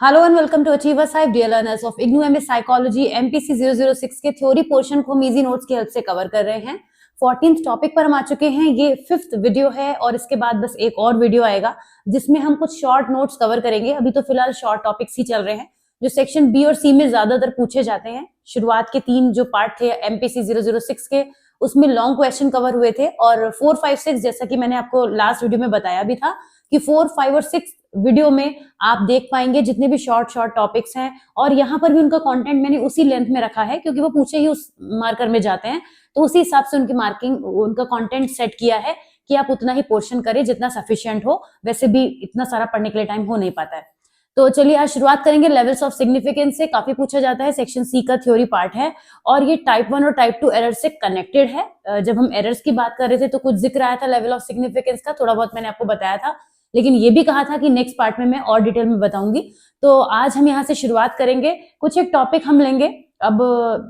Hello and welcome to Achievers Hive dear learners of IGNOU MA psychology MPC 006 के theory portion को हम easy notes की help से cover कर रहे हैं। 14th टॉपिक पर हम आ चुके हैं। ये 5th वीडियो है और इसके बाद बस एक और वीडियो आएगा जिसमें हम कुछ शॉर्ट नोट्स कवर करेंगे। अभी तो फिलहाल शॉर्ट टॉपिक्स ही चल रहे हैं जो सेक्शन बी और सी में ज्यादातर पूछे जाते हैं। शुरुआत के 3 जो पार्ट थे एमपीसी 006 के उसमें लॉन्ग क्वेश्चन कवर हुए थे और 4, 5, 6 जैसा कि मैंने आपको लास्ट वीडियो में बताया भी था कि 4, 5 और 6 वीडियो में आप देख पाएंगे जितने भी शॉर्ट टॉपिक्स हैं। और यहाँ पर भी उनका कंटेंट मैंने उसी लेंथ में रखा है क्योंकि वो पूछे ही उस मार्कर में जाते हैं, तो उसी हिसाब से उनकी मार्किंग उनका कंटेंट सेट किया है कि आप उतना ही पोर्शन करें जितना सफिशिएंट हो। वैसे भी इतना सारा पढ़ने के लिए टाइम हो नहीं पाता है। तो चलिए आज शुरुआत करेंगे लेवल्स ऑफ सिग्निफिकेंस से। काफी पूछा जाता है, सेक्शन सी का थ्योरी पार्ट है और ये टाइप 1 और टाइप 2 एरर से कनेक्टेड है। जब हम एरर्स की बात कर रहे थे तो कुछ जिक्र आया था लेवल ऑफ सिग्निफिकेंस का, थोड़ा बहुत मैंने आपको बताया था, लेकिन ये भी कहा था कि नेक्स्ट पार्ट में मैं और डिटेल में बताऊंगी। तो आज हम यहाँ से शुरुआत करेंगे। कुछ एक टॉपिक हम लेंगे। अब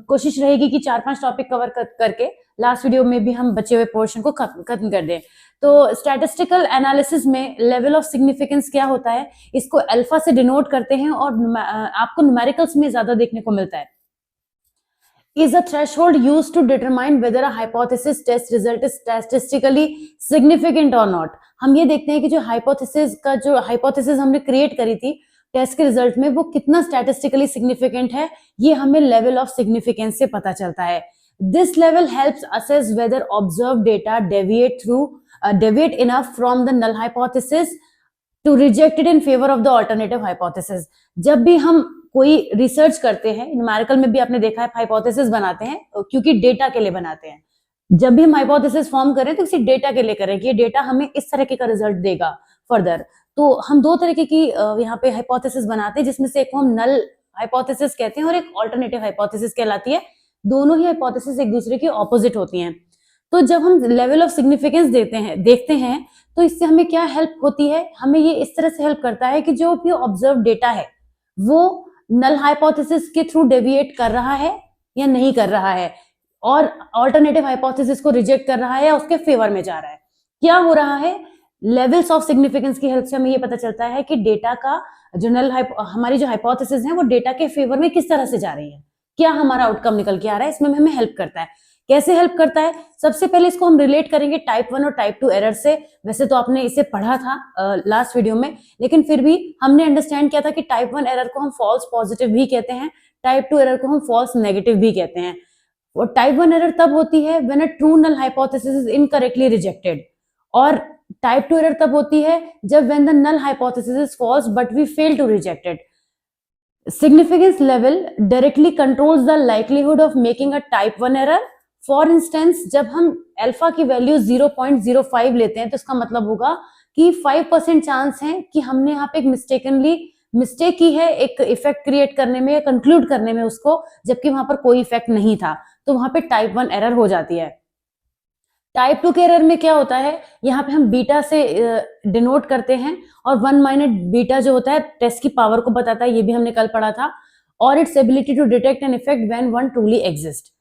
कोशिश रहेगी कि 4-5 टॉपिक कवर करके लास्ट वीडियो में भी हम बचे हुए पोर्शन को खत्म कर दें। तो स्टैटिस्टिकल एनालिसिस में लेवल ऑफ सिग्निफिकेंस क्या होता है, इसको अल्फा से डिनोट करते हैं और आपको न्यूमेरिकल्स में ज्यादा देखने को मिलता है। Is a threshold used to determine whether a hypothesis test result is statistically significant or not। हम ये देखते हैं कि जो हाइपोथेसिस हमने क्रिएट करी थी टेस्ट के रिजल्ट में वो कितना स्टैटिस्टिकली सिग्निफिकेंट है, ये हमें लेवल ऑफ सिग्निफिकेंस से पता चलता है। This level helps assess whether observe data deviate enough from the null hypothesis to reject it in favor of the alternative hypothesis। जब भी हम कोई रिसर्च करते हैं, न्यूमेरिकल में भी आपने देखा है हाइपोथेसिस बनाते हैं क्योंकि डेटा के लिए बनाते हैं। जब भी हम हाइपोथेसिस फॉर्म करें तो किसी डेटा के लिए करें कि ये डेटा हमें इस तरह का रिजल्ट देगा फर्दर। तो हम दो तरीके की यहाँ पे हाइपोथेसिस बनाते हैं जिसमें से एक को हम नल हाइपोथेसिस कहते हैं और एक ऑल्टरनेटिव हाइपोथेसिस कहलाती है। दोनों ही हाइपोथेसिस एक दूसरे की ऑपोजिट होती हैं। तो जब हम लेवल ऑफ सिग्निफिकेंस देखते हैं तो इससे हमें क्या हेल्प होती है, हमें ये इस तरह से हेल्प करता है कि जो भी ऑब्जर्व डेटा है वो नल हाइपोथेसिस के थ्रू डेविएट कर रहा है या नहीं कर रहा है और ऑल्टरनेटिव हाइपोथेसिस को रिजेक्ट कर रहा है या उसके फेवर में जा रहा है। क्या हो रहा है, लेवल्स ऑफ सिग्निफिकेंस की हेल्प से हमें ये पता चलता है कि डेटा का हमारी जो हाइपोथेसिस है वो डेटा के फेवर में किस तरह से जा रही है, क्या हमारा आउटकम निकल के आ रहा है, इसमें हमें हेल्प करता है। कैसे हेल्प करता है, सबसे पहले इसको हम रिलेट करेंगे टाइप 1 और टाइप 2 एरर से। वैसे तो आपने इसे पढ़ा था लास्ट वीडियो में, लेकिन फिर भी हमने अंडरस्टैंड किया था कि टाइप 1 एरर को हम फॉल्स पॉजिटिव भी कहते हैं, टाइप 2 एरर को हम फॉल्स नेगेटिव भी कहते हैं। और टाइप 1 एरर तब होती है when a true null hypothesis is incorrectly rejected, और टाइप 2 एरर तब होती है जब when the null hypothesis is false but we fail to reject it. Significance level directly controls the likelihood of making a type 1 error। For instance जब हम alpha की value 0.05 लेते हैं तो इसका मतलब होगा कि 5% चांस है कि हमने यहाँ पे एक मिस्टेक की है एक इफेक्ट क्रिएट करने में या कंक्लूड करने में उसको, जबकि वहां पर कोई इफेक्ट नहीं था, तो वहां पे टाइप 1 एरर हो जाती है। टाइप 2 के एरर में क्या होता है, यहाँ पे हम बीटा से डिनोट करते हैं और 1 माइनस बीटा जो होता है टेस्ट की पावर को बताता है, ये भी हमने कल पढ़ा था, और its ability to detect an effect when one truly exist.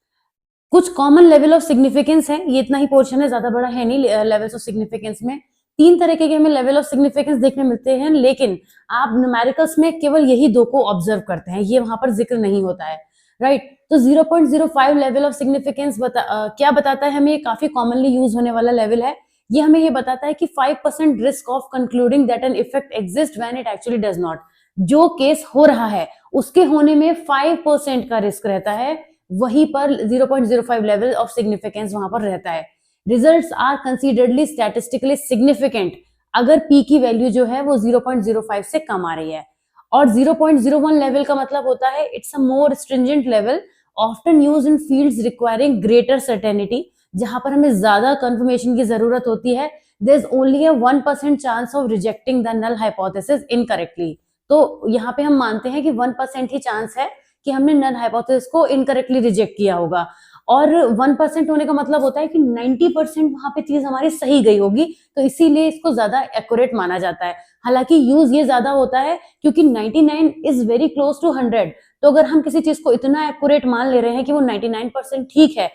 कुछ कॉमन लेवल ऑफ सिग्निफिकेंस है, ये इतना ही पोर्शन है, ज्यादा बड़ा है नहीं। लेवल्स ऑफ सिग्निफिकेंस में 3 तरीके के हमें लेवल ऑफ सिग्निफिकेंस देखने मिलते हैं, लेकिन आप न्यूमेरिकल्स में केवल यही 2 को ऑब्जर्व करते हैं, ये वहां पर जिक्र नहीं होता है, राइट। तो 0.05 लेवल ऑफ सिग्निफिकेंस क्या बताता है हमें, ये काफी कॉमनली यूज होने वाला लेवल है। ये हमें ये बताता है कि 5% risk of concluding that an effect exist when it actually does not. जो केस हो रहा है उसके होने में 5% का रिस्क रहता है, वहीं पर 0.05 लेवल ऑफ सिग्निफिकेंस वहां पर रहता है। रिजल्ट्स आर कंसीडर्डली स्टैटिस्टिकली सिग्निफिकेंट अगर पी की वैल्यू जो है वो 0.05 से कम आ रही है। और 0.01 लेवल का मतलब होता है it's a more stringent level often used in fields requiring greater certainty, जहां पर हमें ज्यादा कंफर्मेशन की जरूरत होती है। There is only a 1% chance of rejecting the null hypothesis incorrectly. तो यहाँ पे हम मानते हैं कि 1% ही चांस है कि हमने नल हाइपोथेसिस को इनकरेक्टली रिजेक्ट किया होगा, और 1% होने का मतलब होता है कि 90% वहां पे चीज हमारी सही गई होगी, तो इसीलिए इसको ज्यादा एक्यूरेट माना जाता है। हालांकि यूज ये ज्यादा होता है क्योंकि 99 इज वेरी क्लोज टू 100, तो अगर हम किसी चीज को इतना एक्यूरेट मान ले रहे हैं कि वो 99% ठीक है,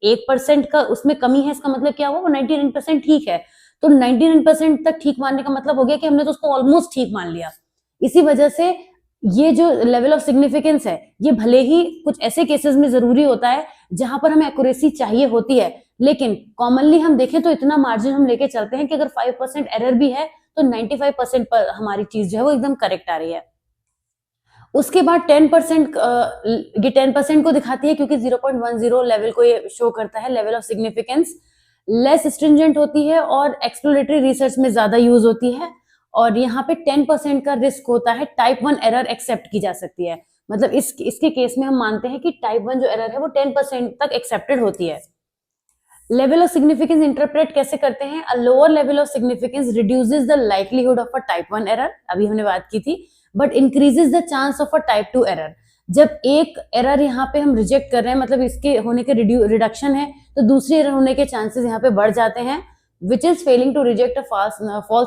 1% का उसमें कमी है, इसका मतलब क्या हुआ, वो 99% ठीक है। तो 99% तक ठीक मानने का मतलब हो गया कि हमने तो उसको ऑलमोस्ट ठीक मान लिया। इसी वजह से ये जो लेवल ऑफ सिग्निफिकेंस है, ये भले ही कुछ ऐसे केसेस में जरूरी होता है जहां पर हमें एक्यूरेसी चाहिए होती है, लेकिन कॉमनली हम देखें तो इतना मार्जिन हम लेके चलते हैं कि अगर 5% एरर भी है तो 95% पर हमारी चीज जो है वो एकदम करेक्ट आ रही है। उसके बाद 10% ये 10% को दिखाती है क्योंकि 0.10 लेवल को ये शो करता है। Level of significance less stringent होती है और एक्सप्लोरेटरी रिसर्च में ज्यादा यूज होती है। और यहाँ पे 10% का रिस्क होता है टाइप 1 एरर एक्सेप्ट की जा सकती है। मतलब इसके केस में हम मानते हैं कि टाइप 1 जो एरर है वो 10% तक एक्सेप्टेड होती है। लेवल ऑफ सिग्निफिकेंस इंटरप्रेट कैसे करते हैं? A lower level of significance reduces the likelihood of a type 1 error, अभी हमने बात की थी, but increases the chance of a type 2 error. जब एक एरर यहाँ पे हम रिजेक्ट कर रहे हैं, मतलब इसके होने के रिडक्शन है, तो दूसरी एरर होने के चांसेस यहाँ पे बढ़ जाते हैं, which is failing to reject a false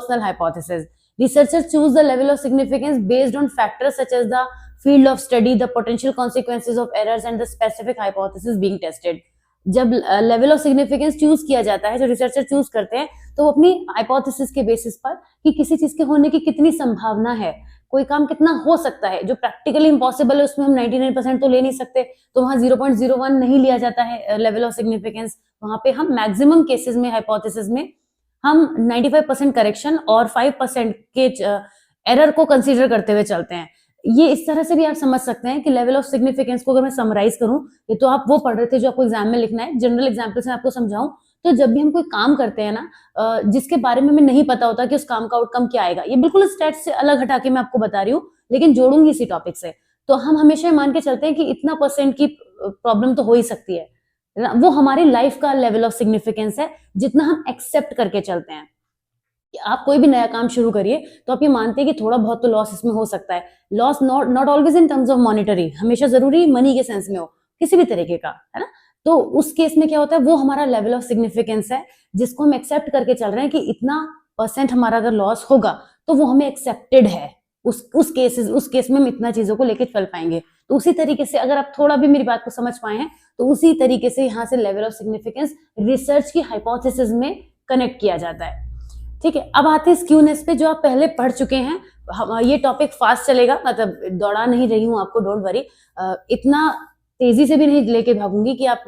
null hypothesis. Researchers choose the level of significance based on factors such as the field of study, the potential consequences of errors, and the specific hypothesis being tested. जब level of significance choose किया जाता है, जो researcher choose करते हैं, तो वो अपनी हाइपोथेसिस के बेसिस पर कि किसी चीज के होने की कितनी संभावना है, कोई काम कितना हो सकता है, जो प्रैक्टिकली इम्पॉसिबल है उसमें हम 99% तो ले नहीं सकते, तो वहां 0.01 नहीं लिया जाता है लेवल ऑफ सिग्निफिकेंस। वहां पे हम मैक्सिमम केसेस में हाइपोथेसिस में हम 95% करेक्शन और 5% के एरर को कंसीडर करते हुए चलते हैं। ये इस तरह से भी आप समझ सकते हैं कि लेवल ऑफ सिग्निफिकेंस को अगर मैं समराइज करूं, ये तो आप वो पढ़ रहे थे जो आपको एग्जाम में लिखना है, जनरल एग्जाम्पल से आपको समझाऊं, तो जब भी हम कोई काम करते हैं ना जिसके बारे में हमें नहीं पता होता कि उस काम का आउटकम क्या आएगा, ये बिल्कुल स्टैट्स से अलग हटा के मैं आपको बता रही हूँ, लेकिन जोड़ूंगी इसी टॉपिक से, तो हम हमेशा मान के चलते हैं कि इतना परसेंट की प्रॉब्लम तो हो ही सकती है, वो हमारी लाइफ का लेवल ऑफ सिग्निफिकेंस है, जितना हम एक्सेप्ट करके चलते हैं। आप कोई भी नया काम शुरू करिए तो आप ये मानते हैं कि थोड़ा बहुत तो लॉस इसमें हो सकता है। Loss not always in terms of monetary, हमेशा जरूरी मनी के सेंस में हो, किसी भी तरीके का, है ना। तो उस केस में क्या होता है, वो हमारा लेवल ऑफ सिग्निफिकेंस है जिसको हम एक्सेप्ट करके चल रहे हैं कि इतना परसेंट हमारा अगर लॉस होगा तो वो हमें एक्सेप्टेड है, उस केस में हम इतना चीजों को लेके चल पाएंगे। तो उसी तरीके से अगर आप थोड़ा भी मेरी बात को समझ पाए हैं, तो उसी तरीके से यहाँ से लेवल ऑफ सिग्निफिकेंस रिसर्च की हाइपोथेसिस में कनेक्ट किया जाता है। ठीक है, अब आते हैं स्क्यूनेस पे, जो आप पहले पढ़ चुके हैं। ये टॉपिक फास्ट चलेगा, मतलब दौड़ा नहीं रही हूँ आपको, डोंट वरी, इतना तेजी से भी नहीं लेके भागूंगी कि आप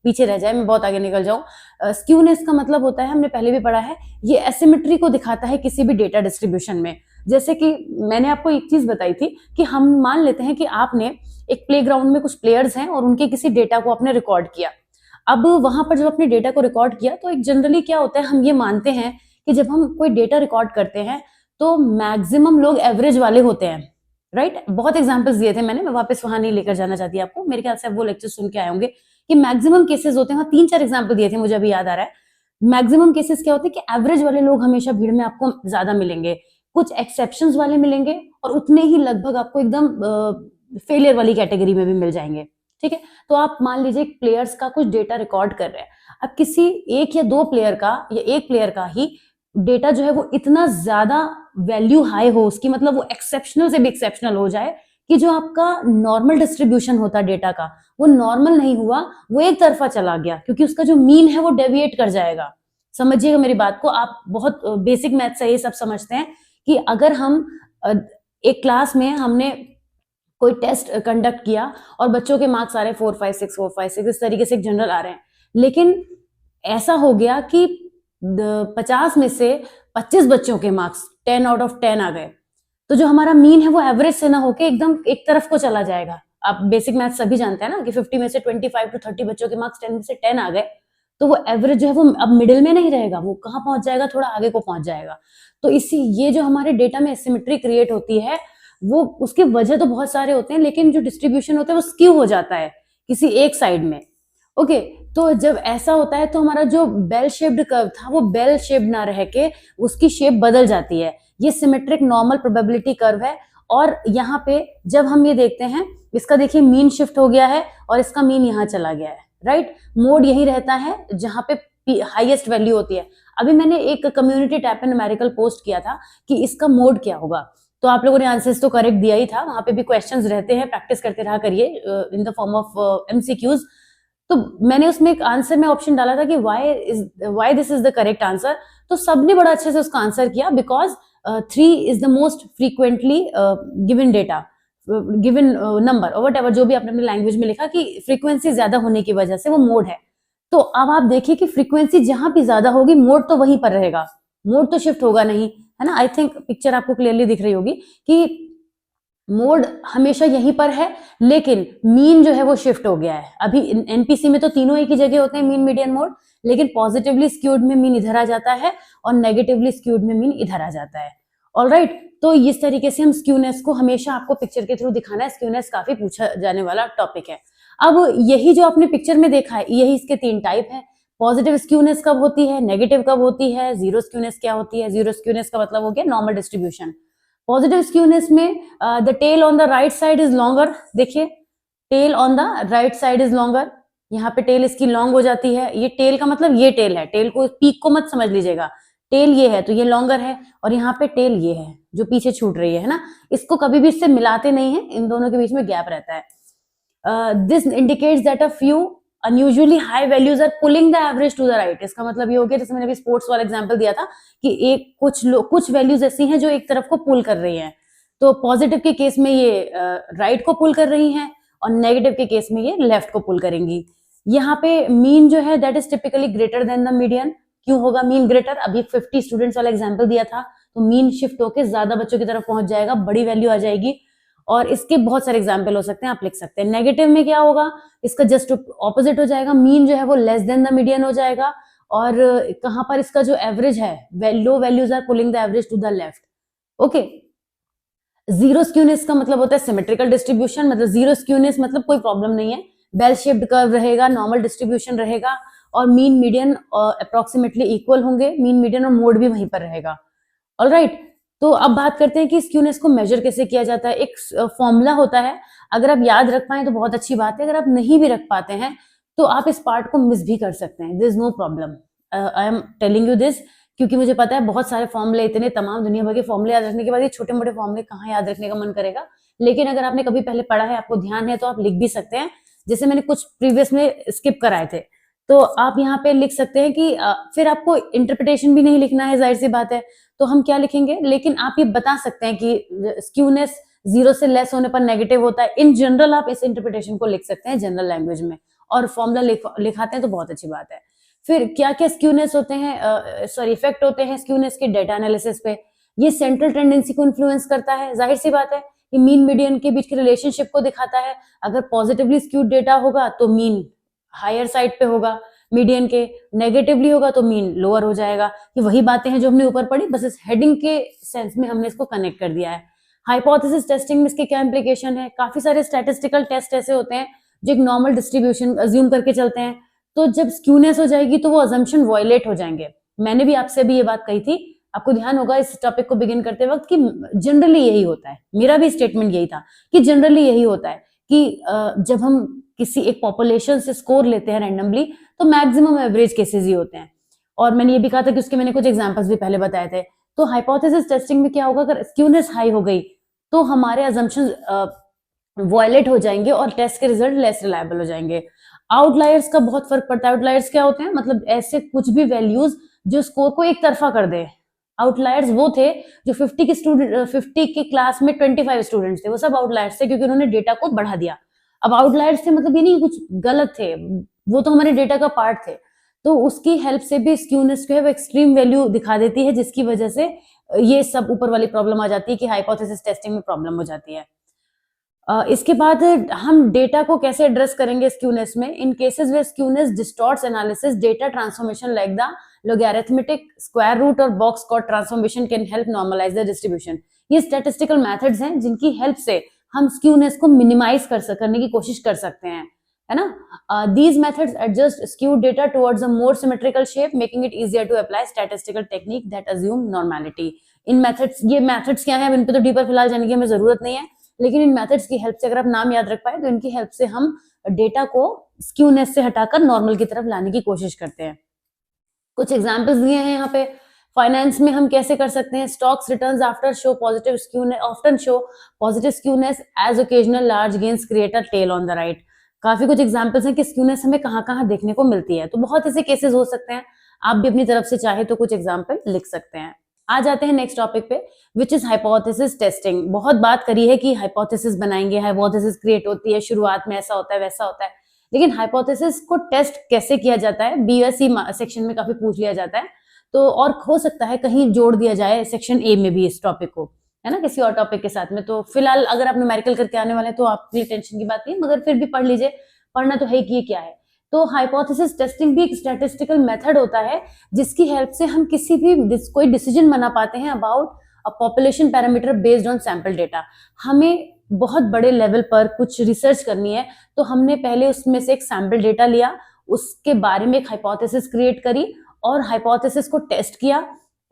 पीछे रह जाए, मैं बहुत आगे निकल जाऊं। स्क्यूनेस का मतलब होता है, हमने पहले भी पढ़ा है, ये एसिमेट्री को दिखाता है किसी भी डेटा डिस्ट्रीब्यूशन में। जैसे कि मैंने आपको एक चीज बताई थी कि हम मान लेते हैं कि आपने एक प्लेग्राउंड में कुछ प्लेयर्स हैं और उनके किसी डेटा को आपने रिकॉर्ड किया। अब वहां पर जब अपने डेटा को रिकॉर्ड किया, तो एक जनरली क्या होता है, हम ये मानते हैं कि जब हम कोई डेटा रिकॉर्ड करते हैं तो मैक्सिमम लोग एवरेज वाले होते हैं, राइट। बहुत एग्जांपल्स दिए थे मैंने, मैं वापस वहां नहीं लेकर जाना चाहती आपको, मेरे ख्याल से आप वो लेक्चर सुन के आए होंगे कि मैक्सिमम केसेस होते हैं, वहां 3-4 एग्जांपल दिए थे, मुझे अभी याद आ रहा है। मैक्सिमम केसेस क्या होते हैं कि एवरेज वाले लोग हमेशा भीड़ में आपको ज्यादा मिलेंगे, कुछ एक्सेप्शंस वाले मिलेंगे और उतने ही लगभग आपको एकदम फेलियर वाली कैटेगरी में भी मिल जाएंगे। ठीक है, तो आप मान लीजिए प्लेयर्स का कुछ डेटा रिकॉर्ड कर रहे हैं, अब किसी एक या दो प्लेयर का या एक प्लेयर का ही डेटा जो है वो इतना ज्यादा वैल्यू हाई हो उसकी, मतलब वो एक्सेप्शनल से भी एक्सेप्शनल हो जाए कि जो आपका नॉर्मल डिस्ट्रीब्यूशन होता डेटा का वो नॉर्मल नहीं हुआ, वो एक तरफा चला गया, क्योंकि उसका जो मीन है वो डेविएट कर जाएगा। समझिएगा मेरी बात को, आप बहुत बेसिक मैथ से ये सब समझते हैं कि अगर हम एक क्लास में हमने कोई टेस्ट कंडक्ट किया और बच्चों के मार्क्स आ रहे हैं 4, 5, 6, 4, 5, 6, इस तरीके से एक जनरल आ रहे हैं, लेकिन ऐसा हो गया कि 50 में से 25 बच्चों के मार्क्स 10 आउट ऑफ 10 आ गए, तो जो हमारा मीन है वो एवरेज से ना होके एकदम एक तरफ को चला जाएगा। आप बेसिक मैथ सभी जानते हैं ना कि 50 में से 25 to 30 बच्चों के मार्क्स 10 में से 10 आ गए, तो वो एवरेज जो है वो अब मिडिल में नहीं रहेगा, वो कहाँ पहुंच जाएगा, थोड़ा आगे को पहुंच जाएगा। तो ये जो हमारे डेटा में एसिमेट्री क्रिएट होती है, वो उसके वजह तो बहुत सारे होते हैं, लेकिन जो डिस्ट्रीब्यूशन होता है वो स्क्यू हो जाता है किसी एक साइड में। ओके, तो जब ऐसा होता है तो हमारा जो बेल शेप्ड कर्व था वो बेल शेप ना रह के उसकी शेप बदल जाती है। ये सिमेट्रिक नॉर्मल प्रोबेबिलिटी कर्व है, और यहाँ पे जब हम ये देखते हैं, इसका देखिए मीन शिफ्ट हो गया है और इसका मीन यहाँ चला गया है, राइट। मोड यही रहता है जहाँ पे हाईएस्ट वैल्यू होती है। अभी मैंने एक कम्युनिटी टैब पे न्यूमेरिकल पोस्ट किया था कि इसका मोड क्या होगा, तो आप लोगों ने आंसर्स तो करेक्ट दिया ही था, वहां पे भी क्वेश्चंस रहते हैं, प्रैक्टिस करते रहा करिए in the form of MCQs. तो मैंने उसमें एक आंसर में ऑप्शन डाला था कि why this is the correct answer, तो सबने बड़ा अच्छे से उसका आंसर किया, because 3 is the most frequently given data. Given number और वट जो भी आपने अपनी लैंग्वेज में लिखा कि फ्रीक्वेंसी ज्यादा होने की वजह से वो मोड है। तो अब आप देखिए कि फ्रीक्वेंसी जहां भी ज्यादा होगी मोड तो वहीं पर रहेगा, मोड तो शिफ्ट होगा नहीं, है ना। आई थिंक पिक्चर आपको क्लियरली दिख रही होगी कि मोड हमेशा यहीं पर है, लेकिन मीन जो है वो शिफ्ट हो गया है। अभी एनपीसी में तो तीनों एक ही जगह होते हैं, मीन मीडियन मोड, लेकिन पॉजिटिवली स्क्यूड में मीन इधर आ जाता है और नेगेटिवली स्क्यूड में मीन इधर आ जाता है। ऑलराइट, तो इस तरीके से हम स्क्यूनेस को हमेशा आपको पिक्चर के थ्रू दिखाना है। स्क्यूनेस काफी पूछा जाने वाला टॉपिक है। अब यही जो आपने पिक्चर में देखा है, यही इसके 3 टाइप है। पॉजिटिव स्क्यूनेस कब होती है, नेगेटिव कब होती है, जीरो स्क्यूनेस क्या होती है। जीरो स्क्यूनेस का मतलब हो गया नॉर्मल डिस्ट्रीब्यूशन। पॉजिटिव स्क्यूनेस में the tail on the right side is longer. देखिए, tail on the right side is longer, यहाँ पे टेल इसकी लॉन्ग हो जाती है। ये टेल का मतलब ये टेल है, टेल को पीक को मत समझ लीजिएगा, टेल ये है तो ये लॉन्गर है, और यहाँ पे टेल ये है जो पीछे छूट रही है ना। इसको कभी भी इससे मिलाते नहीं है, इन दोनों के बीच में गैप रहता है। This indicates that a few unusually high values are pulling the average to the right. इसका मतलब ये हो गया, जैसे मैंने अभी स्पोर्ट्स वाला एग्जांपल दिया था कि एक कुछ वैल्यूज ऐसी हैं जो एक तरफ को पुल कर रही हैं। तो पॉजिटिव के केस में ये राइट को पुल कर रही हैं और नेगेटिव के केस में ये लेफ्ट को पुल करेंगी। यहाँ पे मीन जो है that is typically greater than the median. क्यों होगा मीन ग्रेटर? अभी 50 स्टूडेंट्स वाला एग्जांपल दिया था, तो मीन शिफ्ट होकर ज्यादा बच्चों की तरफ पहुंच जाएगा, बड़ी वैल्यू आ जाएगी। और इसके बहुत सारे एग्जाम्पल हो सकते हैं, आप लिख सकते हैं। नेगेटिव में क्या होगा, इसका जस्ट ऑपोजिट हो जाएगा, मीन जो है वो लेस देन द मीडियन हो जाएगा। और कहां पर इसका जो एवरेज है, low values are pulling the average to the left. Okay, zero skewness का मतलब होता है सिमेट्रिकल डिस्ट्रीब्यूशन, मतलब जीरो स्क्यूनेस मतलब कोई प्रॉब्लम नहीं है, बेल शेप्ड कर्व रहेगा, नॉर्मल डिस्ट्रीब्यूशन रहेगा, और मीन मीडियन अप्रोक्सीमेटली इक्वल होंगे, मीन मीडियन और मोड भी वहीं पर रहेगा। ऑलराइट, तो अब बात करते हैं कि स्क्यूनेस को मेजर कैसे किया जाता है। एक फॉर्मूला होता है, अगर आप याद रख पाए तो बहुत अच्छी बात है, अगर आप नहीं भी रख पाते हैं तो आप इस पार्ट को मिस भी कर सकते हैं, this is no problem. I am telling you this क्योंकि मुझे पता है बहुत सारे फॉर्मूले, इतने तमाम दुनिया भर के फॉर्मूले याद रखने के बाद ये छोटे मोटे फॉर्मूले कहाँ याद रखने का मन करेगा। लेकिन अगर आपने कभी पहले पढ़ा है, आपको ध्यान है, तो आप लिख भी सकते हैं। जैसे मैंने कुछ प्रीवियस में स्किप कराए थे, तो आप यहाँ पे लिख सकते हैं कि फिर आपको इंटरप्रिटेशन भी नहीं लिखना है, जाहिर सी बात है, तो हम क्या लिखेंगे, लेकिन आप ये बता सकते हैं कि स्क्यूनेस जीरो से लेस होने पर नेगेटिव होता है। इन जनरल आप इस इंटरप्रिटेशन को लिख सकते हैं जनरल लैंग्वेज में, और फॉर्मूला लिखाते हैं तो बहुत अच्छी बात है। फिर क्या क्या स्क्यूनेस होते हैं, सॉरी इफेक्ट होते हैं स्क्यूनेस के डेटा एनालिसिस पे। ये सेंट्रल टेंडेंसी को इन्फ्लुएंस करता है, जाहिर सी बात है, ये मीन मीडियन के बीच के रिलेशनशिप को दिखाता है। अगर पॉजिटिवली स्क्यूड डेटा होगा तो मीन हायर साइड पे होगा मीडियन के, नेगेटिवली होगा तो मीन लोअर हो जाएगा। ये वही बातें हैं जो हमने ऊपर पढ़ी, बस इस हेडिंग के सेंस में हमने इसको कनेक्ट कर दिया है। हाइपोथेसिस टेस्टिंग में इसके क्या इंप्लीकेशन है, काफी सारे स्टैटिस्टिकल टेस्ट ऐसे होते हैं जो एक नॉर्मल डिस्ट्रीब्यूशन अज्यूम करके चलते हैं, तो जब स्क्यूनेस हो जाएगी तो वो अजम्पशन वायलेट हो जाएंगे। मैंने भी आपसे भी ये बात कही थी, आपको ध्यान होगा इस टॉपिक को बिगिन करते वक्त, कि जनरली यही होता है, मेरा भी स्टेटमेंट यही था कि जनरली यही होता है कि जब हम किसी एक पॉपुलेशन से स्कोर लेते हैं रैंडमली, तो मैक्सिमम एवरेज केसेस ही होते हैं। और मैंने ये भी कहा था कि उसके मैंने कुछ एग्जांपल्स भी पहले बताए थे। तो हाइपोथेसिस टेस्टिंग में क्या होगा, अगर स्क्यूनेस हाई हो गई तो हमारे अजम्पशन वायलेट हो जाएंगे और टेस्ट के रिजल्ट लेस रिलायबल हो जाएंगे। आउटलायर्स का बहुत फर्क पड़ता है। आउटलायर्स क्या होते हैं, मतलब ऐसे कुछ भी वैल्यूज जो स्कोर को एक तरफा कर दे। आउटलायर्स वो थे जो 50 की क्लास में 25 स्टूडेंट्स थे, वो सब आउटलायर्स थे क्योंकि उन्होंने डेटा को बढ़ा दिया। अब आउटलायर्स थे मतलब ये नहीं कुछ गलत थे, वो तो हमारे डेटा का पार्ट थे। तो उसकी हेल्प से भी स्क्यूनेस जो है वो एक्सट्रीम वैल्यू दिखा देती है, जिसकी वजह से ये सब ऊपर वाली प्रॉब्लम आ जाती है कि हाइपोथेसिस टेस्टिंग में प्रॉब्लम हो जाती है। इसके बाद हम डेटा को कैसे एड्रेस करेंगे स्क्यूनेस में। In cases where skewness distorts analysis, data transformation like the logarithmic square root और बॉक्स कॉर्ड transformation can help normalise the distribution. ये स्टैटिस्टिकल मेथड्स हैं जिनकी हेल्प से हम स्क्यूनेस को मिनिमाइज करने की कोशिश कर सकते हैं, है ना। These methods adjust skew data towards a more symmetrical shape, making it easier to apply statistical technique that assume normality. इन मेथड्स, ये मेथड्स क्या है, इन पे तो डीपर फिलहाल जाने की हमें जरूरत नहीं है, लेकिन इन मेथड्स की हेल्प से अगर आप नाम याद रख पाए तो इनकी हेल्प से हम डेटा को स्क्यूनेस से हटाकर नॉर्मल की तरफ लाने की कोशिश करते हैं। कुछ एग्जांपल्स दिए हैं यहाँ पे। फाइनेंस में हम कैसे कर सकते हैं, stocks returns after show positive skewness, often show positive skewness as occasional large gains create a tail on the right. काफी कुछ एग्जांपल्स हैं कि स्क्यूनेस हमें कहाँ कहाँ देखने को मिलती है, तो बहुत ऐसे केसेस हो सकते हैं। आप भी अपनी तरफ से चाहे तो कुछ एग्जांपल लिख सकते हैं। आ जाते हैं नेक्स्ट टॉपिक पे, विच इज हाइपोथेसिस टेस्टिंग। बहुत बात करी है कि हाइपोथेसिस बनाएंगे, हाइपोथेसिस क्रिएट होती है, शुरुआत में ऐसा होता है वैसा होता है, लेकिन हाइपोथेसिस को टेस्ट कैसे किया जाता है बीएससी सेक्शन में काफी पूछ लिया जाता है। तो और हो सकता है कहीं जोड़ दिया जाए सेक्शन ए में भी इस टॉपिक को, है ना, किसी और टॉपिक के साथ में। तो फिलहाल अगर आप न्यूमेरिकल करके आने वाले हैं तो आपके लिए टेंशन की बात नहीं, मगर फिर भी पढ़ लीजिए, पढ़ना तो है ही कि ये क्या है। तो हाइपोथेसिस टेस्टिंग भी एक स्टैटिस्टिकल मेथड होता है जिसकी हेल्प से हम किसी भी कोई डिसीजन बना पाते हैं about a population parameter based on sample data. हमें बहुत बड़े लेवल पर कुछ रिसर्च करनी है, तो हमने पहले उसमें से एक सैंपल डेटा लिया, उसके बारे में एक हाइपोथेसिस क्रिएट करी और हाइपोथेसिस को टेस्ट किया।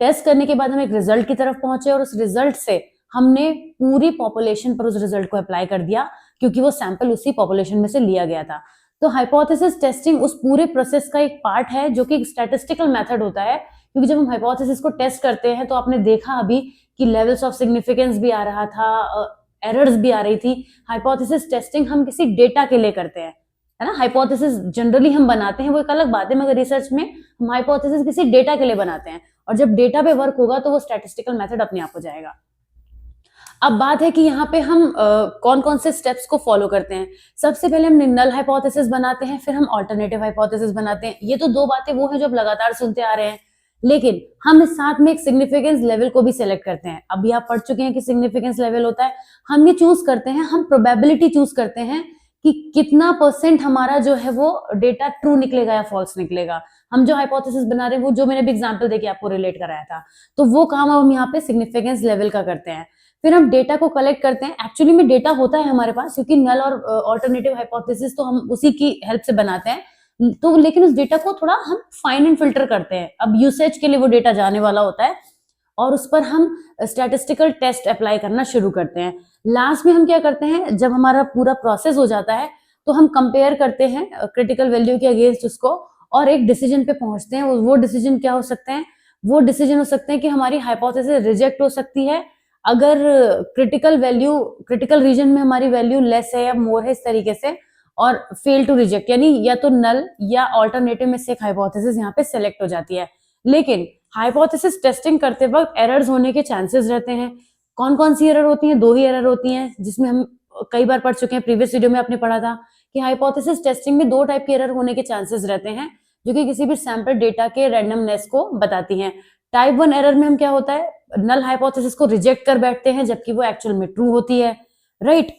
टेस्ट करने के बाद हम एक रिजल्ट की तरफ पहुंचे और उस रिजल्ट से हमने पूरी पॉपुलेशन पर उस रिजल्ट को अप्लाई कर दिया, क्योंकि वो सैंपल उसी पॉपुलेशन में से लिया गया था। तो हाइपोथेसिस टेस्टिंग उस पूरे प्रोसेस का एक पार्ट है जो कि एक स्टैटिस्टिकल मेथड होता है, क्योंकि जब हम हाइपोथेसिस को टेस्ट करते हैं तो आपने देखा अभी कि लेवल्स ऑफ सिग्निफिकेंस भी आ रहा था, एरर्स भी आ रही थी। हाइपोथेसिस टेस्टिंग हम किसी डेटा के लिए करते हैं, है ना। हाइपोथेसिस जनरली हम बनाते हैं वो एक अलग बात है, मगर रिसर्च में हम हाइपोथेसिस किसी डेटा के लिए बनाते हैं, और जब डेटा पे वर्क होगा तो वो स्टैटिस्टिकल मेथड अपने आप हो जाएगा। अब बात है कि यहाँ पे हम कौन कौन से स्टेप्स को फॉलो करते हैं। सबसे पहले हम नल हाइपोथेसिस बनाते हैं, फिर हम ऑल्टरनेटिव हाइपोथेसिस बनाते हैं। ये तो दो बातें वो हैं जो आप लगातार सुनते आ रहे हैं, लेकिन हम इस साथ में एक सिग्निफिकेंस लेवल को भी सिलेक्ट करते हैं। अभी आप पढ़ चुके हैं कि सिग्निफिकेंस लेवल होता है, हम ये चूज करते हैं, हम प्रोबेबिलिटी चूज करते हैं कि कितना % हमारा जो है वो डेटा ट्रू निकलेगा या फॉल्स निकलेगा। हम जो हाइपोथेसिस बना रहे हैं वो जो मैंने भी एग्जांपल देके आपको रिलेट कराया था, तो वो काम हम यहाँ पे सिग्निफिकेंस लेवल का करते हैं। फिर हम डेटा को कलेक्ट करते हैं। एक्चुअली में डेटा होता है हमारे पास, क्योंकि नल और ऑल्टरनेटिव हाइपोथेसिस तो हम उसी की हेल्प से बनाते हैं, तो लेकिन उस डेटा को थोड़ा हम फाइन एंड फिल्टर करते हैं। अब यूसेज के लिए वो डेटा जाने वाला होता है और उस पर हम स्टैटिस्टिकल टेस्ट अप्लाई करना शुरू करते हैं। लास्ट में हम क्या करते हैं, जब हमारा पूरा प्रोसेस हो जाता है तो हम कंपेयर करते हैं क्रिटिकल वैल्यू के अगेंस्ट उसको, और एक डिसीजन पे पहुंचते हैं। वो डिसीजन क्या हो सकते हैं, वो डिसीजन हो सकते हैं कि हमारी हाइपोथेसिस रिजेक्ट हो सकती है अगर क्रिटिकल रीजन में हमारी वैल्यू लेस है या मोर है, इस तरीके से, और फेल टू रिजेक्ट, यानी या तो नल या ऑल्टरनेटिव में से एक हाइपोथेसिस यहाँ पे सेलेक्ट हो जाती है। लेकिन हाइपोथेसिस टेस्टिंग करते वक्त एरर्स होने के चांसेस रहते हैं। कौन कौन सी एरर होती हैं, दो ही एरर होती हैं, जिसमें हम कई बार पढ़ चुके हैं, प्रीवियस वीडियो में आपने पढ़ा था कि हाइपोथेसिस टेस्टिंग में दो टाइप की एरर होने के चांसेस रहते हैं, जो कि किसी भी सैंपल डेटा के रैंडमनेस को बताती हैं। टाइप 1 एरर में हम क्या होता है, नल हाइपोथेसिस को रिजेक्ट कर बैठते हैं जबकि वो एक्चुअल में ट्रू होती है, राइट।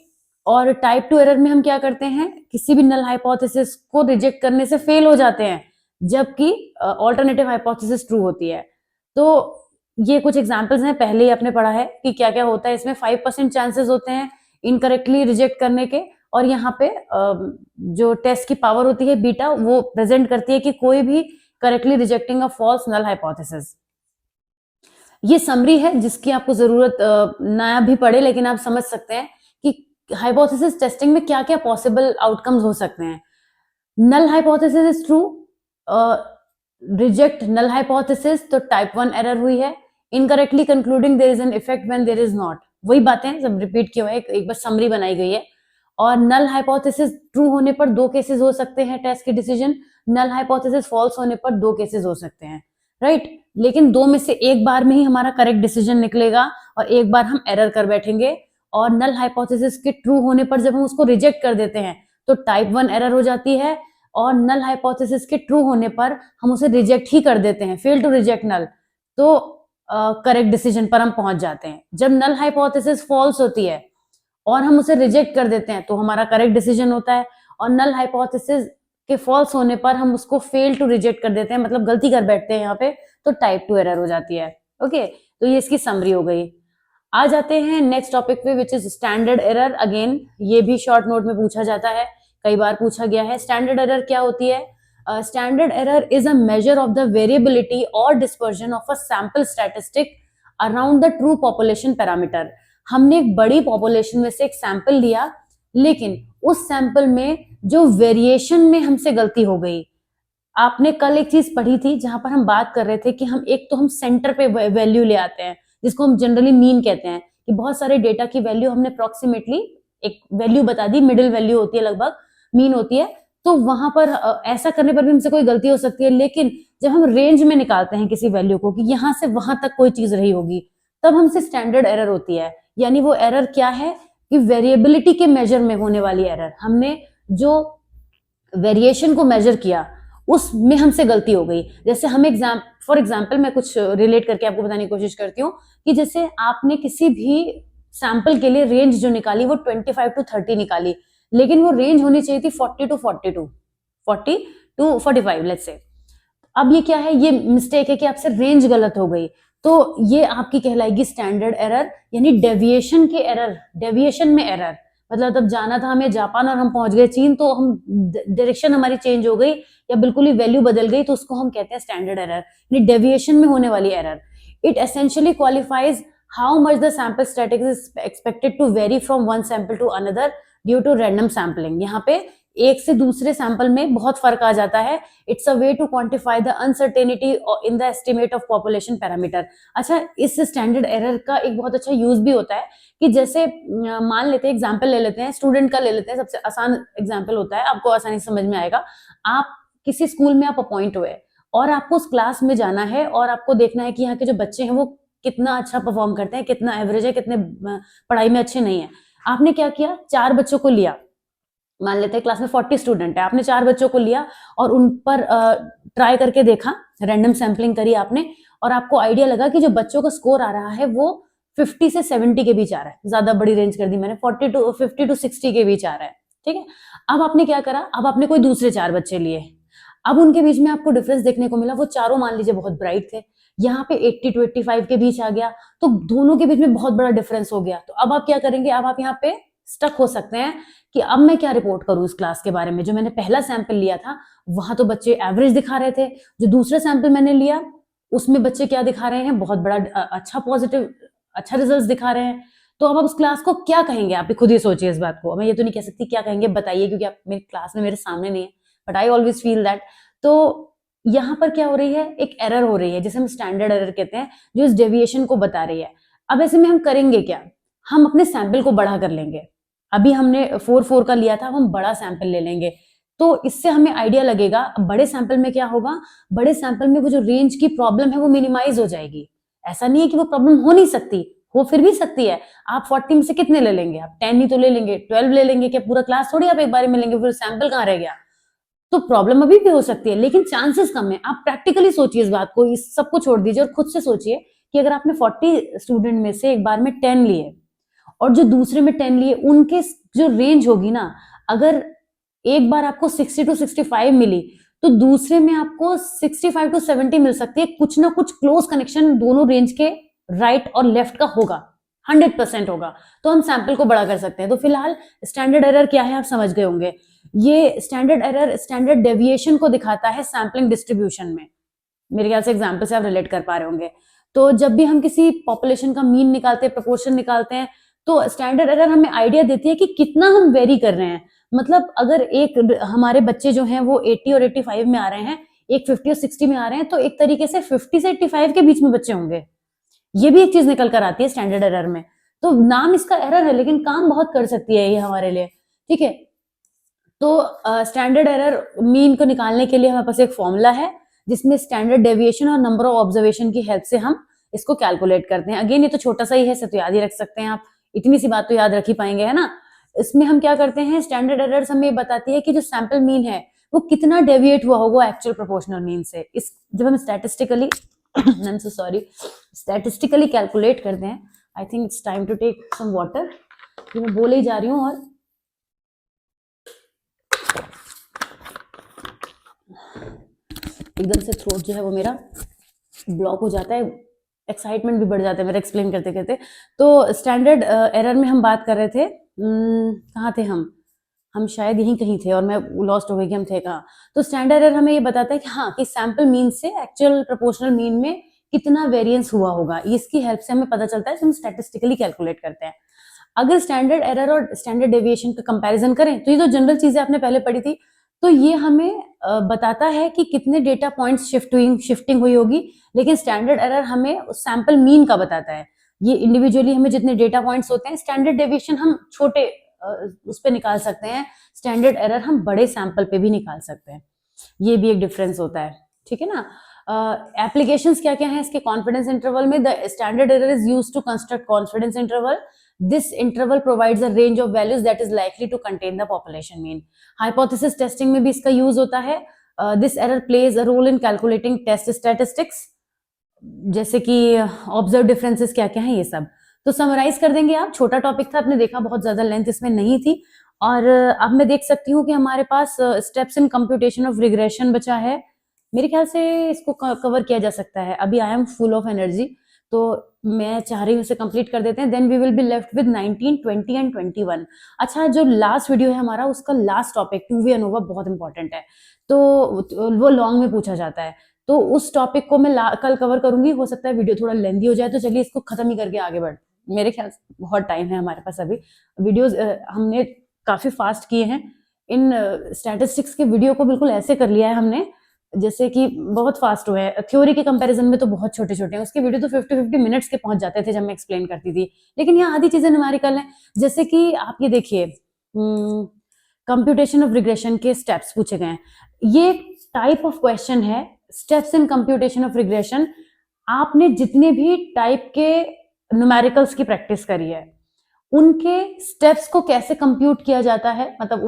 और टाइप 2 एरर में हम क्या करते हैं, किसी भी नल हाइपोथेसिस को रिजेक्ट करने से फेल हो जाते हैं जबकि ऑल्टरनेटिव हाइपोथेसिस ट्रू होती है। तो ये कुछ एग्जांपल्स हैं, पहले ही आपने पढ़ा है कि क्या क्या होता है। इसमें 5% चांसेस होते हैं इनकरेक्टली रिजेक्ट करने के, और यहाँ पे जो टेस्ट की पावर होती है बीटा, वो प्रेजेंट करती है कि कोई भी correctly rejecting a false null hypothesis. ये समरी है जिसकी आपको जरूरत ना भी पड़े, लेकिन आप समझ सकते हैं कि हाइपोथेसिस टेस्टिंग में क्या क्या पॉसिबल आउटकम्स हो सकते हैं। Null hypothesis is true, reject null hypothesis, तो टाइप 1 एरर हुई है। Incorrectly concluding there is an effect when there is not, वही बातें सब रिपीट किए हुए, एक बार समरी बनाई गई है। और नल हाइपोथेसिस ट्रू होने पर दो केसेस हो सकते हैं टेस्ट के डिसीजन, नल हाइपोथेसिस फॉल्स होने पर दो केसेस हो सकते हैं, राइट। लेकिन दो में से एक बार में ही हमारा करेक्ट डिसीजन निकलेगा और एक बार हम एरर कर बैठेंगे। और नल हाइपोथेसिस के ट्रू होने पर जब हम उसको रिजेक्ट कर देते हैं तो टाइप 1 एरर हो जाती है, और नल हाइपोथेसिस के ट्रू होने पर हम उसे रिजेक्ट ही कर देते हैं, फेल टू रिजेक्ट नल, तो करेक्ट डिसीजन पर हम पहुंच जाते हैं। जब नल हाइपोथेसिस फॉल्स होती है और हम उसे रिजेक्ट कर देते हैं तो हमारा करेक्ट डिसीजन होता है, और नल हाइपोथेसिस के फॉल्स होने पर हम उसको फेल टू रिजेक्ट कर देते हैं, मतलब गलती कर बैठते हैं यहाँ पे, तो टाइप 2 एरर हो जाती है। ओके, तो ये इसकी समरी हो गई। आ जाते हैं नेक्स्ट टॉपिक पे, which is standard error. Again ये भी शॉर्ट नोट में पूछा जाता है, कई बार पूछा गया है। स्टैंडर्ड एरर क्या होती है? Standard error is a measure of the variability और dispersion of a sample statistic around the true population parameter. हमने एक बड़ी पॉपुलेशन में से एक सैंपल लिया, लेकिन उस सैंपल में जो वेरिएशन में हमसे गलती हो गई। आपने कल एक चीज पढ़ी थी जहां पर हम बात कर रहे थे कि हम सेंटर पे वैल्यू ले आते हैं, जिसको हम जनरली मीन कहते हैं, कि बहुत सारे डेटा की वैल्यू हमने अप्रोक्सीमेटली एक वैल्यू बता दी, मिडिल वैल्यू होती है, लगभग मीन होती है। तो वहां पर ऐसा करने पर भी हमसे कोई गलती हो सकती है, लेकिन जब हम रेंज में निकालते हैं किसी वैल्यू को कि यहाँ से वहां तक कोई चीज रही होगी, तब हमसे स्टैंडर्ड एरर होती है। यानी वो एरर क्या है कि वेरिएबिलिटी के मेजर में होने वाली एरर, हमने जो वेरिएशन को मेजर किया उसमें हमसे गलती हो गई। जैसे हम फॉर एग्जाम्पल मैं कुछ रिलेट करके आपको बताने की कोशिश करती हूँ कि जैसे आपने किसी भी सैंपल के लिए रेंज जो निकाली वो 25 टू 30 निकाली, लेकिन वो रेंज होनी चाहिए थी 40 टू 45, लेट्स से। अब ये क्या है, ये मिस्टेक है कि आपसे रेंज गलत हो गई, तो ये आपकी कहलाएगी स्टैंडर्ड एरर, यानी डेविएशन के एरर, डेविएशन में एरर। मतलब तब जाना था हमें जापान और हम पहुंच गए चीन, तो हम डायरेक्शन हमारी चेंज हो गई या बिल्कुल ही वैल्यू बदल गई, तो उसको हम कहते हैं स्टैंडर्ड एरर, यानी डेविएशन में होने वाली error. It essentially qualifies how much the sample statistics is expected to vary from one sample to another due to random sampling. यहाँ पे एक से दूसरे सैंपल में बहुत फर्क आ जाता है। It's a way to quantify the uncertainty in the estimate of population parameter. अच्छा, इस स्टैंडर्ड एरर का एक बहुत अच्छा यूज भी होता है कि जैसे मान लेते हैं, एग्जाम्पल ले लेते हैं, स्टूडेंट का ले लेते हैं, सबसे आसान एग्जाम्पल होता है, आपको आसानी से समझ में आएगा। आप किसी स्कूल में आप अपॉइंट हुए और आपको उस क्लास में जाना है और आपको देखना है कि यहाँ के जो बच्चे हैं वो कितना अच्छा परफॉर्म करते हैं, कितना एवरेज है, कितने पढ़ाई में अच्छे नहीं है। आपने क्या किया, 4 बच्चों को लिया, मान लेते हैं क्लास में 40 स्टूडेंट है, आपने 4 बच्चों को लिया और उन पर ट्राई करके देखा, रैंडम सैंपलिंग करी आपने, और आपको आइडिया लगा कि जो बच्चों का स्कोर आ रहा है वो 50 से 70 के बीच आ रहा है। ज्यादा बड़ी रेंज कर दी मैंने, 50 टू 60 के बीच आ रहा है, ठीक है। अब आपने क्या करा, अब आपने कोई दूसरे 4 बच्चे लिए, अब उनके बीच में आपको डिफरेंस देखने को मिला, वो चारों मान लीजिए बहुत ब्राइट थे, यहाँ पे 80 टू 85 के बीच आ गया, तो दोनों के बीच में बहुत बड़ा डिफरेंस हो गया। तो अब आप क्या करेंगे, अब आप यहाँ पे स्टक हो सकते हैं कि अब मैं क्या रिपोर्ट करूं इस क्लास के बारे में। जो मैंने पहला सैंपल लिया था वहां तो बच्चे एवरेज दिखा रहे थे, जो दूसरा सैंपल मैंने लिया उसमें बच्चे क्या दिखा रहे हैं, बहुत बड़ा अच्छा पॉजिटिव अच्छा रिजल्ट दिखा रहे हैं। तो अब आप उस क्लास को क्या कहेंगे, आप खुद ही सोचिए इस बात को। मैं ये तो नहीं कह सकती क्या कहेंगे, बताइए, क्योंकि आप मेरी क्लास में मेरे सामने नहीं है, but I always feel that. तो यहाँ पर क्या हो रही है, एक एरर हो रही है जिसे हम स्टैंडर्ड एरर कहते हैं, जो इस डेविएशन को बता रही है। अब ऐसे में हम करेंगे क्या, हम अपने सैंपल को बड़ा कर लेंगे। अभी हमने 4 का लिया था, अब हम बड़ा सैंपल ले लेंगे, तो इससे हमें आइडिया लगेगा। बड़े सैंपल में क्या होगा, बड़े सैंपल में वो जो रेंज की प्रॉब्लम है वो मिनिमाइज हो जाएगी। ऐसा नहीं है कि वो प्रॉब्लम हो नहीं सकती, हो फिर भी सकती है। आप 40 में से कितने ले लेंगे, आप 10 ही तो ले लेंगे, 12 ले लेंगे, क्या पूरा क्लास थोड़ी आप एक बार में लेंगे, फिर सैंपल कहाँ रह गया। तो प्रॉब्लम अभी भी हो सकती है, लेकिन चांसेस कम है। आप प्रैक्टिकली सोचिए इस बात को, इस सबको छोड़ दीजिए और खुद से सोचिए कि अगर आपने 40 स्टूडेंट में से एक बार में 10 लिए और जो दूसरे में 10 लिए, उनके जो रेंज होगी ना, अगर एक बार आपको 60 टू 65 मिली तो दूसरे में आपको 65 टू 70 मिल सकती है। कुछ ना कुछ क्लोज कनेक्शन दोनों रेंज के राइट और लेफ्ट का होगा, 100% होगा, तो हम सैंपल को बड़ा कर सकते हैं। तो फिलहाल स्टैंडर्ड एरर क्या है आप समझ गए होंगे। ये स्टैंडर्ड एरर स्टैंडर्ड डेविएशन को दिखाता है सैम्पलिंग डिस्ट्रीब्यूशन में। मेरे ख्याल से एग्जाम्पल से आप रिलेट कर पा रहे होंगे। तो जब भी हम किसी पॉपुलेशन का मीन निकालते हैं, प्रोपोर्शन निकालते हैं, तो स्टैंडर्ड एरर हमें आइडिया देती है कि कितना हम वेरी कर रहे हैं। मतलब अगर एक हमारे बच्चे जो हैं वो 80 और 85 में आ रहे हैं, एक 50 और 60 में आ रहे हैं, तो एक तरीके से 50 से 85 के बीच में बच्चे होंगे। ये भी एक चीज निकल कर आती है स्टैंडर्ड एरर में। तो नाम इसका एरर है, लेकिन काम बहुत कर सकती है ये हमारे लिए, ठीक है। तो स्टैंडर्ड एरर मीन को निकालने के लिए हमारे पास एक फॉर्मूला है जिसमें स्टैंडर्ड डेविएशन और नंबर ऑफ ऑब्जर्वेशन की हेल्प से हम इसको कैलकुलेट करते हैं। अगेन ये तो छोटा सा ही है, तो याद ही रख सकते हैं आप, इतनी सी बात तो याद रख ही पाएंगे, है ना। इसमें हम क्या करते हैं, स्टैंडर्ड एरर्स हमें बताती है कि जो सैंपल मीन है वो कितना डेविएट हुआ होगा एक्चुअल प्रोपोर्शनल मीन से। इस जब हम statistically I am so sorry statistically calculate करते हैं। I think it's time to take some water, ये मैं बोले ही जा रही हूँ और एकदम से थ्रोट जो है वो मेरा ब्लॉक हो जाता है, एक्साइटमेंट भी बढ़ जाता है मेरा एक्सप्लेन करते करते। तो स्टैंडर्ड एरर में हम बात कर रहे थे, कहाँ थे हम शायद यहीं कहीं थे और मैं लॉस्ट हो गई कि हम थे कहाँ। तो स्टैंडर्ड एरर हमें ये बताता है कि हाँ, कि सैंपल मीन से एक्चुअल प्रोपोर्शनल मीन में कितना वेरिएंस हुआ होगा। इसकी हेल्प से हमें पता चलता है, हम स्टैटिस्टिकली कैलकुलेट करते हैं। अगर स्टैंडर्ड एरर और स्टैंडर्ड डेविएशन का कंपैरिजन करें तो ये तो जनरल चीजें आपने पहले पढ़ी थी, तो ये हमें बताता है कि कितने डेटा पॉइंट्स शिफ्टिंग हुई होगी, लेकिन स्टैंडर्ड एरर हमें सैंपल मीन का बताता है। ये इंडिविजुअली हमें जितने डेटा पॉइंट्स होते हैं, स्टैंडर्ड डेविएशन हम छोटे उस पे निकाल सकते हैं, स्टैंडर्ड एरर हम बड़े सैंपल पे भी निकाल सकते हैं। ये भी एक डिफरेंस होता है, ठीक है ना। एप्लीकेशंस क्या क्या हैं इसके कॉन्फिडेंस इंटरवल में? The standard error is used to construct confidence interval. This interval provides a range of values that is likely to contain the population mean. Hypothesis testing में भी इसका यूज होता है. This error plays a role in calculating test statistics, जैसे कि observe differences क्या क्या हैं ये सब. तो समराइज कर देंगे आप. छोटा टॉपिक था, आपने देखा बहुत ज्यादा लेंथ इसमें नहीं थी. और अब मैं देख सकती हूँ कि हमारे पास steps in computation of regression बचा है. मेरे ख्याल से इसको कवर किया जा सकता है. अभी I am full of energy, तो मैं चाह रही हूँ इसे कंप्लीट कर देते हैं. Then we will be left with 19, 20 and 21. अच्छा, जो लास्ट वीडियो है हमारा, उसका लास्ट टॉपिक 2V एनोवा बहुत इंपॉर्टेंट है, तो वो लॉन्ग में पूछा जाता है. तो उस टॉपिक को मैं कल कवर करूंगी. हो सकता है वीडियो थोड़ा लेंदी हो जाए, तो चलिए इसको खत्म ही करके आगे बढ़. मेरे ख्याल से बहुत टाइम है हमारे पास अभी. वीडियोस हमने काफी फास्ट किए हैं. इन स्टैटिस्टिक्स के वीडियो को बिल्कुल ऐसे कर लिया है हमने जैसे कि बहुत फास्ट हुए हैं. थ्योरी के कंपैरिजन में तो बहुत छोटे छोटे हैं. उसके वीडियो तो 50 मिनट्स के पहुंच जाते थे जब मैं एक्सप्लेन करती थी. लेकिन यहाँ आधी चीजें न्यूमेरिकल हैं. जैसे कि आप ये देखिए, कंप्यूटेशन ऑफ रिग्रेशन के स्टेप्स पूछे गए हैं. ये टाइप ऑफ क्वेश्चन है, steps in computation of regression. आपने जितने भी टाइप के न्यूमेरिकल्स की प्रैक्टिस करी है, उनके स्टेप्स को कैसे कंप्यूट किया जाता है, मतलब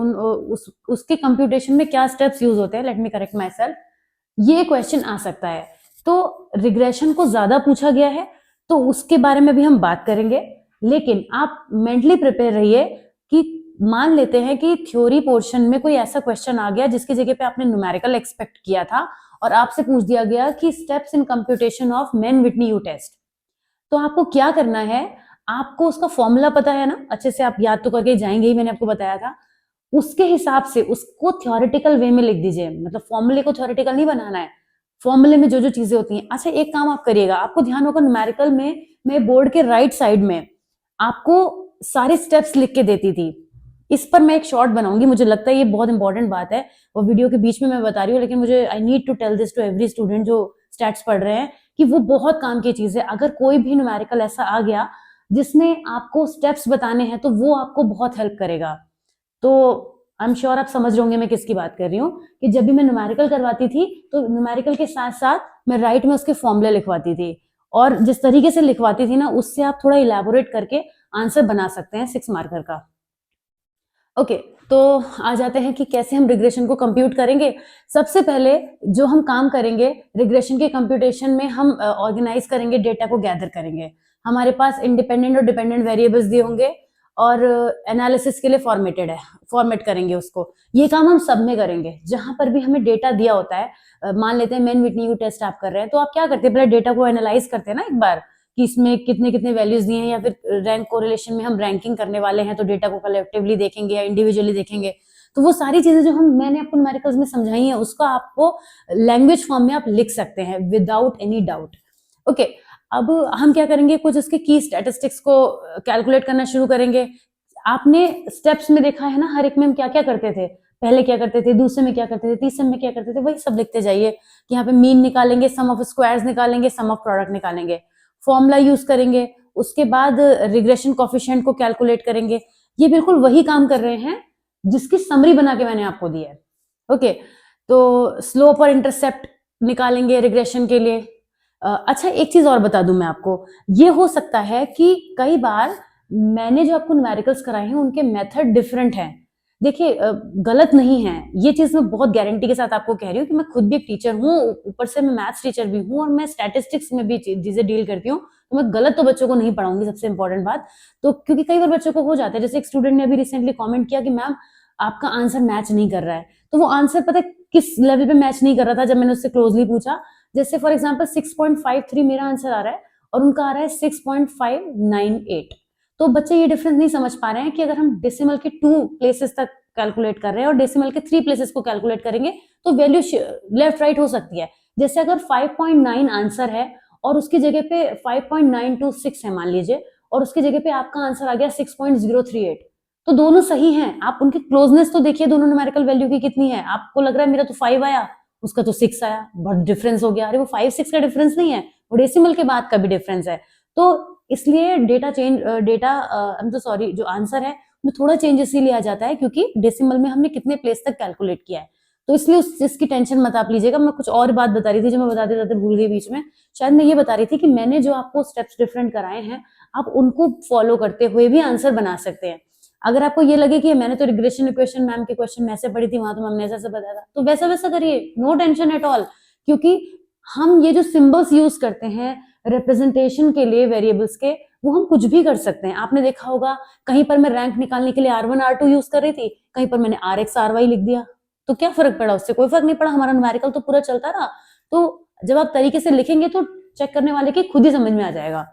उसके कंप्यूटेशन में क्या स्टेप्स यूज होते हैं, let me correct my self, ये क्वेश्चन आ सकता है. तो रिग्रेशन को ज्यादा पूछा गया है, तो उसके बारे में भी हम बात करेंगे. लेकिन आप मेंटली प्रिपेयर रहिए कि मान लेते हैं कि थ्योरी पोर्शन में कोई ऐसा क्वेश्चन आ गया जिसकी जगह पे आपने न्यूमेरिकल एक्सपेक्ट किया था, और आपसे पूछ दिया गया कि steps in computation of Mann Whitney U test. तो आपको क्या करना है, आपको उसका फॉर्मूला पता है ना, अच्छे से आप याद तो करके जाएंगे ही, मैंने आपको बताया था. उसके हिसाब से उसको थ्योरेटिकल वे में लिख दीजिए. मतलब फॉर्मूले को थ्योरेटिकल नहीं बनाना है, फॉर्मूले में जो जो चीजें होती हैं. अच्छा, एक काम आप करिएगा, आपको ध्यान होगा न्यूमेरिकल में मैं बोर्ड के राइट साइड में आपको सारे स्टेप्स लिख के देती थी. इस पर मैं एक शॉर्ट बनाऊंगी. मुझे लगता है ये बहुत इंपॉर्टेंट बात है, वो वीडियो के बीच में मैं बता रही हूँ, लेकिन मुझे I need to tell this to every student जो स्टैट्स पढ़ रहे हैं, कि वो बहुत काम की चीज है. अगर कोई भी न्यूमेरिकल ऐसा आ गया जिसमें आपको स्टेप्स बताने हैं, तो वो आपको बहुत हेल्प करेगा. तो आई एम श्योर आप समझ रहे होंगे मैं किसकी बात कर रही हूँ, कि जब भी मैं न्यूमेरिकल करवाती थी, तो न्यूमेरिकल के साथ साथ मैं राइट में उसके फॉर्मूले लिखवाती थी. और जिस तरीके से लिखवाती थी ना, उससे आप थोड़ा इलेबोरेट करके आंसर बना सकते हैं 6 मार्कर का. ओके, तो आ जाते हैं कि कैसे हम रिग्रेशन को कंप्यूट करेंगे. सबसे पहले जो हम काम करेंगे रिग्रेशन के कंप्यूटेशन में, हम ऑर्गेनाइज करेंगे, डेटा को गैदर करेंगे. हमारे पास इंडिपेंडेंट और डिपेंडेंट वेरिएबल्स दिए होंगे, और एनालिसिस के लिए फॉर्मेट करेंगे उसको. ये काम हम सब में करेंगे. जहां पर भी हमें डेटा दिया होता है, मान लेते हैं मैन विटनी यू टेस्ट आप कर रहे हैं, तो आप क्या करते हैं, पहले डेटा को एनालाइज करते हैं ना एक बार, कि इसमें कितने कितने वैल्यूज दिए हैं, या फिर रैंक कोरिलेशन में हम रैंकिंग करने वाले हैं, तो डेटा को कलेक्टिवली देखेंगे या इंडिविजुअली देखेंगे. तो वो सारी चीजें जो मैंने आपको न्यूमेरिकल्स में समझाई हैं, उसको आपको लैंग्वेज फॉर्म में आप लिख सकते हैं विदाउट एनी डाउट. ओके, अब हम क्या करेंगे, कुछ उसके की स्टैटिस्टिक्स को कैलकुलेट करना शुरू करेंगे. आपने स्टेप्स में देखा है ना, हर एक में हम क्या क्या करते थे, पहले क्या करते थे, दूसरे में क्या करते थे, तीसरे में क्या करते थे, वही सब लिखते जाइए. कि यहाँ पे मीन निकालेंगे, सम ऑफ स्क्वायर्स निकालेंगे, सम ऑफ प्रोडक्ट निकालेंगे, फॉर्मूला यूज करेंगे, उसके बाद रिग्रेशन कोफिशिएंट को कैलकुलेट करेंगे. ये बिल्कुल वही काम कर रहे हैं जिसकी समरी बना के मैंने आपको दी है. ओके, तो स्लोप और इंटरसेप्ट निकालेंगे रिग्रेशन के लिए. अच्छा, एक चीज और बता दूं मैं आपको, ये हो सकता है कि कई बार मैंने जो आपको न्यूमेरिकल्स कराए हैं उनके मेथड डिफरेंट हैं. देखिए, गलत नहीं है ये चीज, मैं बहुत गारंटी के साथ आपको कह रही हूँ कि मैं खुद भी एक टीचर हूँ, ऊपर से मैं मैथ्स टीचर भी हूँ, और मैं स्टैटिस्टिक्स में भी चीजें डील करती हूँ. तो मैं गलत तो बच्चों को नहीं पढ़ाऊंगी, सबसे इंपॉर्टेंट बात. तो क्योंकि कई बार बच्चों को हो जाता है, जैसे एक स्टूडेंट ने अभी रिसेंटली कॉमेंट किया कि मैम आपका आंसर मैच नहीं कर रहा है. तो वो आंसर पता है किस लेवल पे मैच नहीं कर रहा था, जब मैंने उससे क्लोजली पूछा. जैसे फॉर एग्जाम्पल 6.53 मेरा आंसर आ रहा है, और उनका आ रहा है 6.598. तो बच्चे ये डिफरेंस नहीं समझ पा रहे हैं कि अगर हम डेसिमल के 2 प्लेसेस तक कैलकुलेट कर रहे हैं और डेसिमल के 3 प्लेसेस को कैलकुलेट करेंगे, तो वैल्यू लेफ्ट राइट हो सकती है. जैसे अगर 5.9 आंसर है और उसकी जगह पे 5.926 है मान लीजिए, और उसकी जगह पे आपका आंसर आ गया 6.038, तो दोनों सही हैं. आप उनकी क्लोजनेस तो देखिए, दोनों न्यूमेरिकल वैल्यू की कितनी है. आपको लग रहा है मेरा तो 5 आया, उसका तो 6 आया, बहुत डिफरेंस हो गया. अरे वो 5-6 का डिफरेंस नहीं है, वो डेसिमल के बाद का भी डिफरेंस है. तो इसलिए जो आंसर है में थोड़ा चेंज इसीलिए आ जाता है क्योंकि डेसिमल में हमने कितने प्लेस तक कैलकुलेट किया है. तो इसलिए उस चीज की टेंशन मत आप लीजिएगा। मैं कुछ और बात बता रही थी जो मैं बताते बताते भूल गई बीच में। शायद मैं ये बता रही थी कि मैंने जो आपको स्टेप्स डिफरेंट कराए हैं, आप उनको फॉलो करते हुए भी आंसर बना सकते हैं। अगर आपको ये लगे कि मैंने तो रिग्रेशन इक्वेशन मैम के क्वेश्चन में ऐसे पढ़ी थी, वहां तो मैम ने ऐसा बताया था, तो वैसा वैसा करिए, नो टेंशन एट ऑल। क्योंकि हम ये जो सिंबल्स यूज करते हैं रिप्रेजेंटेशन के लिए वेरिएबल्स के, वो हम कुछ भी कर सकते हैं। आपने देखा होगा कहीं पर मैं रैंक निकालने के लिए R1 R2 यूज कर रही थी, कहीं पर मैंने RX RY लिख दिया, तो क्या फर्क पड़ा? उससे कोई फर्क नहीं पड़ा, हमारा न्यूमेरिकल तो पूरा चलता रहा। तो जब आप तरीके से लिखेंगे तो चेक करने वाले की खुद ही समझ में आ जाएगा।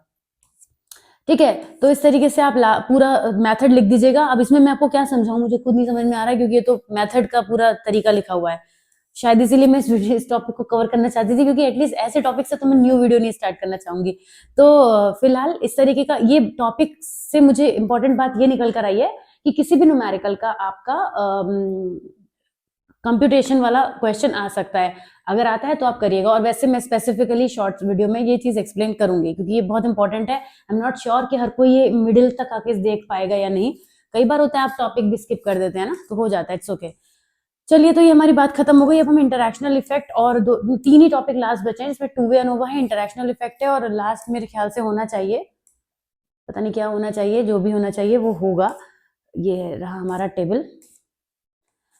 ठीक है, तो इस तरीके से आप पूरा मेथड लिख दीजिएगा। अब इसमें मैं आपको क्या समझाऊं, मुझे खुद नहीं समझ में आ रहा है, क्योंकि ये तो मेथड का पूरा तरीका लिखा हुआ है। शायद इसीलिए मैं इस टॉपिक को कवर करना चाहती थी, क्योंकि एटलीस्ट ऐसे टॉपिक से तो मैं न्यू वीडियो नहीं स्टार्ट करना चाहूंगी। तो फिलहाल इस तरीके का ये टॉपिक से मुझे इंपॉर्टेंट बात ये निकल कर आई है कि किसी भी न्यूमेरिकल का आपका कंप्यूटेशन वाला क्वेश्चन आ सकता है। अगर आता है तो आप करिएगा, और वैसे मैं स्पेसिफिकली शॉर्ट वीडियो में ये चीज एक्सप्लेन करूंगी, क्योंकि ये बहुत इंपॉर्टेंट है। आई एम नॉट श्योर कि हर कोई ये मिडिल तक आके देख पाएगा या नहीं। कई बार होता है आप टॉपिक भी स्किप कर देते हैं ना, तो हो जाता है, इट्स ओके। चलिए, तो ये हमारी बात खत्म हो गई। अब हम इंटरैक्शनल इफेक्ट और तीन ही टॉपिक लास्ट बचे हैं, इसमें टू वे अनोवा है, इंटरैक्शनल इफेक्ट है, और लास्ट मेरे ख्याल से होना चाहिए, पता नहीं क्या होना चाहिए, जो भी होना चाहिए वो होगा। ये रहा हमारा टेबल।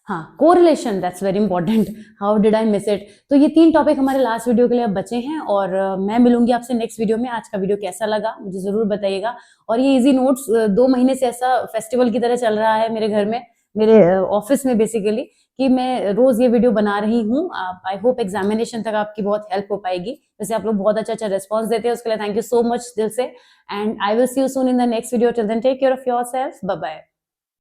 हाँ, correlation, that's very important, how did I miss it. तो ये तीन टॉपिक हमारे लास्ट वीडियो के लिए अब बचे हैं, और मैं मिलूंगी आपसे नेक्स्ट वीडियो में। आज का वीडियो कैसा लगा मुझे जरूर बताइएगा। और ये इजी नोट्स 2 महीने से ऐसा फेस्टिवल की तरह चल रहा है मेरे घर में, मेरे ऑफिस में बेसिकली, कि मैं रोज ये वीडियो बना रही हूँ। आई होप एग्जामिनेशन तक आपकी बहुत हेल्प हो पाएगी। वैसे आप लोग बहुत अच्छा अच्छा रिस्पॉन्स देते हैं, उसके लिए थैंक यू सो मच दिल से। And I will see you soon in the next video. Till then take care of yourself, bye bye.